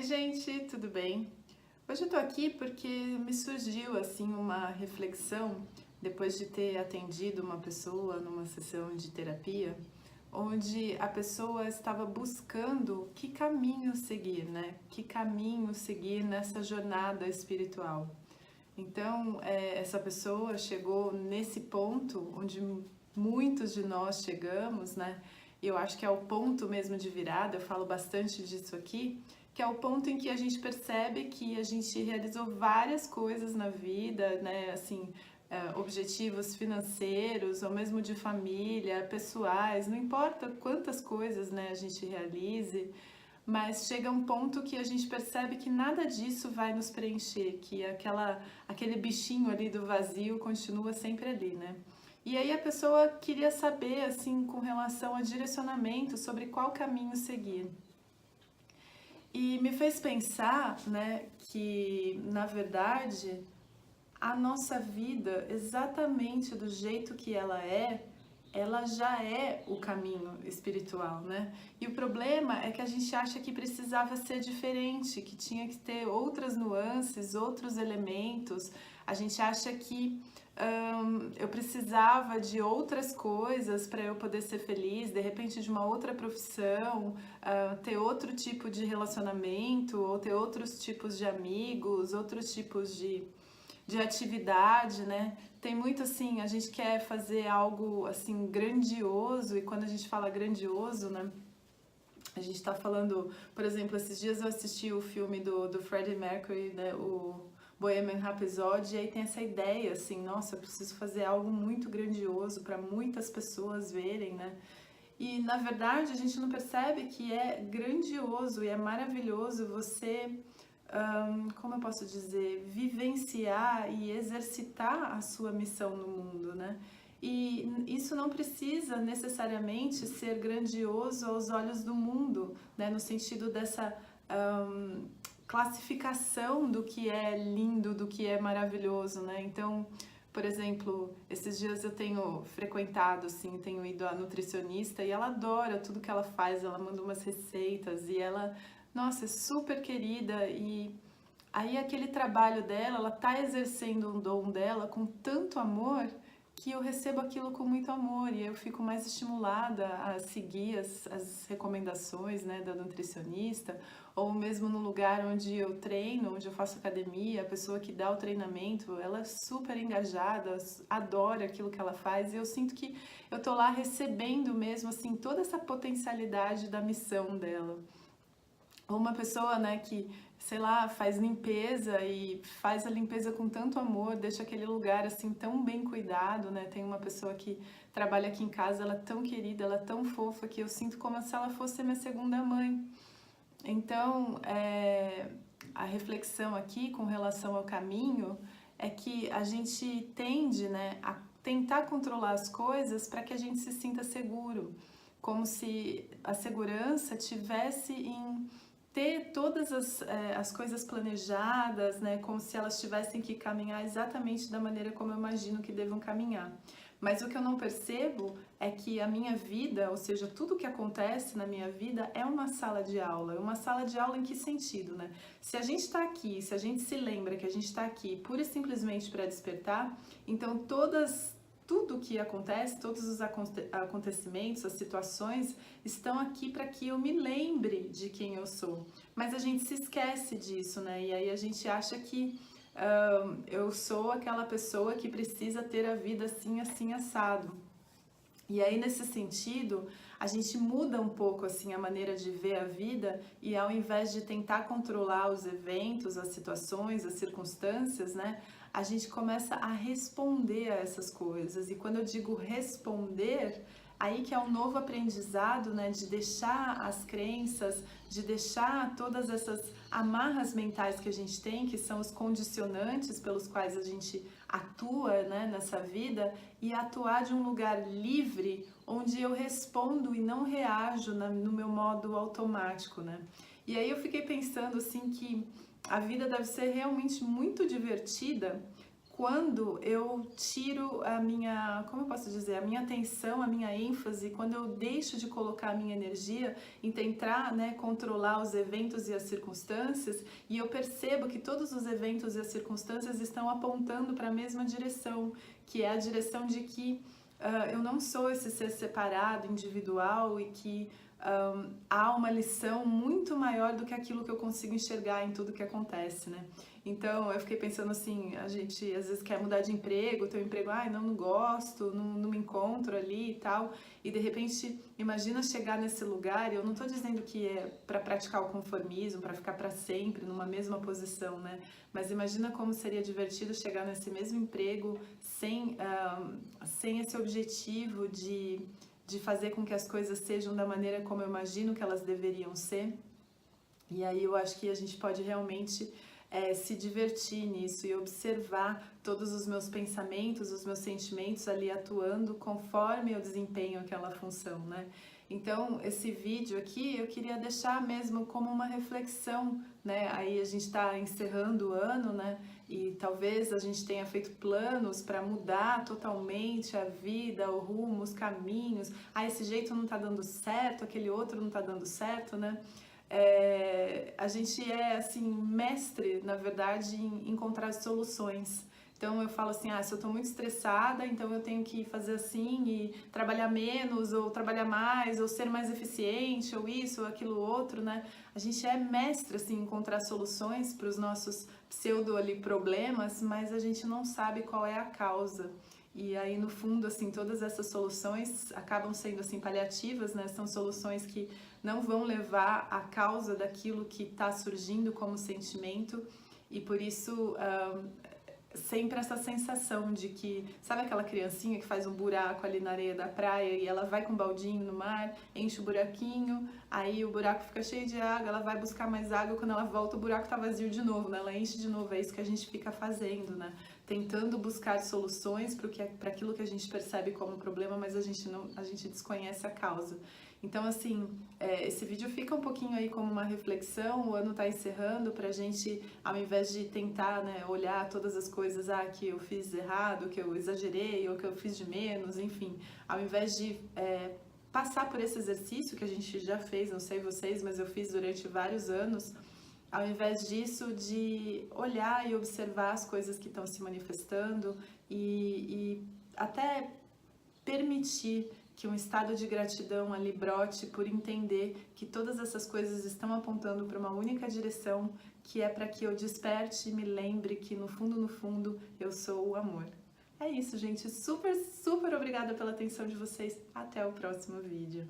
Oi, gente, tudo bem? Hoje eu tô aqui porque me surgiu assim uma reflexão depois de ter atendido uma pessoa numa sessão de terapia, onde a pessoa estava buscando que caminho seguir, né? Que caminho seguir nessa jornada espiritual. Então, essa pessoa chegou nesse ponto onde muitos de nós chegamos, né? E eu acho que é o ponto mesmo de virada, eu falo bastante disso aqui, que é o ponto em que a gente percebe que a gente realizou várias coisas na vida, né? Assim, objetivos financeiros, ou mesmo de família, pessoais, não importa quantas coisas, né, a gente realize, mas chega um ponto que a gente percebe que nada disso vai nos preencher, que aquele bichinho ali do vazio continua sempre ali, né? E aí a pessoa queria saber, assim, com relação a direcionamento sobre qual caminho seguir. E me fez pensar, né, que na verdade a nossa vida, exatamente do jeito que ela já é o caminho espiritual, né? E o problema é que a gente acha que precisava ser diferente, que tinha que ter outras nuances, outros elementos. A gente acha que eu precisava de outras coisas para eu poder ser feliz, de repente de uma outra profissão, ter outro tipo de relacionamento, ou ter outros tipos de amigos, outros tipos de atividade, né? Tem muito assim, a gente quer fazer algo assim grandioso, e quando a gente fala grandioso, né? A gente tá falando, por exemplo, esses dias eu assisti o filme do Freddie Mercury, né? O Bohemian Rhapsody, e aí tem essa ideia assim, nossa, eu preciso fazer algo muito grandioso para muitas pessoas verem, né? E na verdade a gente não percebe que é grandioso e é maravilhoso você como eu posso dizer, vivenciar e exercitar a sua missão no mundo, né? E isso não precisa necessariamente ser grandioso aos olhos do mundo, né? No sentido dessa classificação do que é lindo, do que é maravilhoso, né? Então, por exemplo, esses dias eu tenho frequentado, assim, tenho ido à nutricionista e ela adora tudo que ela faz, ela manda umas receitas e ela, nossa, é super querida e aí aquele trabalho dela, ela tá exercendo um dom dela com tanto amor que eu recebo aquilo com muito amor e eu fico mais estimulada a seguir as recomendações, né, da nutricionista, ou mesmo no lugar onde eu treino, onde eu faço academia, a pessoa que dá o treinamento, ela é super engajada, adora aquilo que ela faz e eu sinto que eu tô lá recebendo mesmo assim toda essa potencialidade da missão dela. Ou uma pessoa, né, que, sei lá, faz limpeza e faz a limpeza com tanto amor, deixa aquele lugar assim tão bem cuidado, né? Tem uma pessoa que trabalha aqui em casa, ela é tão querida, ela é tão fofa que eu sinto como se ela fosse minha segunda mãe. Então, a reflexão aqui com relação ao caminho é que a gente tende, né, a tentar controlar as coisas para que a gente se sinta seguro, como se a segurança tivesse em ter todas as coisas planejadas, né, como se elas tivessem que caminhar exatamente da maneira como eu imagino que devam caminhar. Mas o que eu não percebo é que a minha vida, ou seja, tudo que acontece na minha vida é uma sala de aula. Uma sala de aula em que sentido, né? Se a gente está aqui, se a gente se lembra que a gente está aqui pura e simplesmente para despertar, então tudo que acontece, todos os acontecimentos, as situações estão aqui para que eu me lembre de quem eu sou. Mas a gente se esquece disso, né? E aí a gente acha que eu sou aquela pessoa que precisa ter a vida assim, assim, assado. E aí, nesse sentido, a gente muda um pouco assim a maneira de ver a vida e ao invés de tentar controlar os eventos, as situações, as circunstâncias, né, a gente começa a responder a essas coisas. E quando eu digo responder, aí que é um novo aprendizado, né, de deixar as crenças, de deixar todas essas amarras mentais que a gente tem, que são os condicionantes pelos quais a gente atua, né, nessa vida, e atuar de um lugar livre, onde eu respondo e não reajo no meu modo automático, né? E aí eu fiquei pensando assim que a vida deve ser realmente muito divertida quando eu tiro a minha, como eu posso dizer, a minha atenção, a minha ênfase, quando eu deixo de colocar a minha energia em tentar, né, controlar os eventos e as circunstâncias, e eu percebo que todos os eventos e as circunstâncias estão apontando para a mesma direção, que é a direção de que eu não sou esse ser separado, individual, e que há uma lição muito maior do que aquilo que eu consigo enxergar em tudo que acontece, né? Então eu fiquei pensando assim, a gente às vezes quer mudar de emprego, teu emprego, não gosto, não me encontro ali e tal, e de repente imagina chegar nesse lugar, e eu não tô dizendo que é para praticar o conformismo, para ficar para sempre numa mesma posição, né? Mas imagina como seria divertido chegar nesse mesmo emprego sem esse objetivo de fazer com que as coisas sejam da maneira como eu imagino que elas deveriam ser. E aí eu acho que a gente pode realmente se divertir nisso e observar todos os meus pensamentos, os meus sentimentos ali atuando conforme eu desempenho aquela função, né? Então, esse vídeo aqui eu queria deixar mesmo como uma reflexão, né? Aí a gente está encerrando o ano, né? E talvez a gente tenha feito planos para mudar totalmente a vida, o rumo, os caminhos. Esse jeito não está dando certo, aquele outro não está dando certo, né? A gente é assim mestre, na verdade, em encontrar soluções. Então eu falo assim, se eu estou muito estressada, então eu tenho que fazer assim e trabalhar menos, ou trabalhar mais, ou ser mais eficiente, ou isso, ou aquilo outro, né? A gente é mestre assim, em encontrar soluções para os nossos pseudo ali problemas, mas a gente não sabe qual é a causa. E aí, no fundo, assim, todas essas soluções acabam sendo assim paliativas, né? São soluções que não vão levar à causa daquilo que está surgindo como sentimento, e por isso sempre essa sensação de que, sabe aquela criancinha que faz um buraco ali na areia da praia e ela vai com um baldinho no mar, enche o buraquinho, aí o buraco fica cheio de água, ela vai buscar mais água, quando ela volta o buraco tá vazio de novo, né? Ela enche de novo, é isso que a gente fica fazendo, né? Tentando buscar soluções para aquilo que a gente percebe como problema, mas a gente desconhece a causa. Então, assim, esse vídeo fica um pouquinho aí como uma reflexão, o ano tá encerrando, pra gente, ao invés de tentar, né, olhar todas as coisas que eu fiz errado, que eu exagerei, ou que eu fiz de menos, enfim, ao invés de passar por esse exercício que a gente já fez, não sei vocês, mas eu fiz durante vários anos, ao invés disso, de olhar e observar as coisas que estão se manifestando e até permitir que um estado de gratidão ali brote por entender que todas essas coisas estão apontando para uma única direção, que é para que eu desperte e me lembre que no fundo, eu sou o amor. É isso, gente. Super, super obrigada pela atenção de vocês. Até o próximo vídeo.